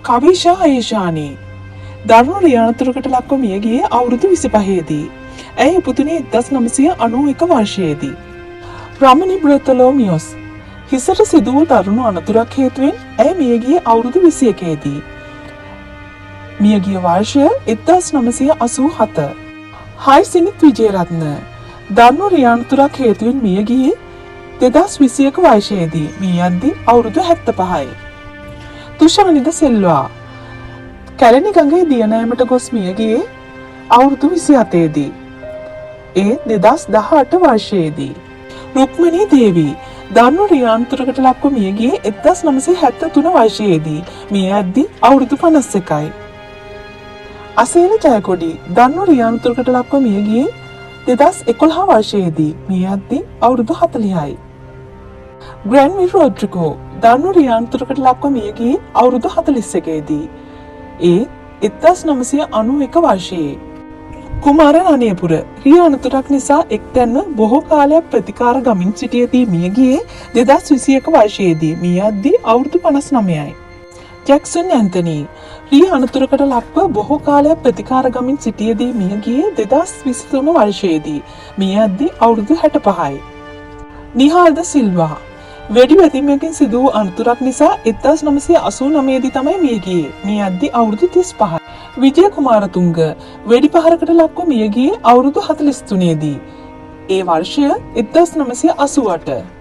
කවිෂා ඒෂානි දරුණු රියානතුරකට ලක්ව මිය ගියේ අවුරුදු 25 දී. ඇය ඉපදුනේ 1991 වර්ෂයේදී. රමණි බ්‍රතලෝමියොස් හිසට සිදු වූ දරුණු අනතුරක් හේතුවෙන් ඇය මිය ගියේ අවුරුදු 21 දී. මියගිය වර්ෂය 1987. හයිසිනිත් විජේරත්න දරුණු රියානතුරක් හේතුවෙන් මිය ගියේ 2021 වර්ෂයේදී. මිය යද්දී අවුරුදු 75යි. තුෂානිද සිල්වා කැලණි ගඟේ දියනෑමට ගොස් මිය ගියේ අවුරුදු 27 දී. ඒ 2018 වර්ෂයේදී. රුක්මනී දේවී දරුණු රියානතුරකට ලක්ව මිය ගියේ 1973 වර්ෂයේදී. මිය යද්දී අවුරුදු 51යි. අසේන ජයකොඩි දරුණු රියානතුරකට ලක්ව මිය ගියේ 2011 වර්ෂයේදී. මිය යද්දී අවුරුදු 40යි. ග්‍රැන්විල් රොඩ්රිගෝ දරුණු රියානතුරකට ලක්ව මිය ගියේ අවුරුදු 41 දී. ඒ 1991 වර්ෂයේ. කුමාර රණේපුර රියානතුරක් නිසා එක්තැන්ව බොහෝ කාලයක් ප්‍රතිකාර ගමින් සිටියදී මිය ගියේ 2021 වර්ෂයේදී. මිය යද්දී අවුරුදු 59යි. ජැක්සන් ඇන්තනි රියානතුරකට ලක්ව බොහෝ කාලයක් ප්‍රතිකාර ගමින් සිටියදී මිය ගියේ 2023 වර්ෂයේදී. මිය යද්දී අවුරුදු 65යි. නිහාල්ද සිල්වා වෙඩි වැදීමකින් සිදු වූ අනතුරක් නිසා 1989 දී තමයි මිය ගියේ. මිය යද්දී අවුරුදු 35යි. විජය කුමාරතුංග වෙඩි පහරකට ලක්ව මිය ගියේ අවුරුදු 43 දී. ඒ වර්ෂය 1988.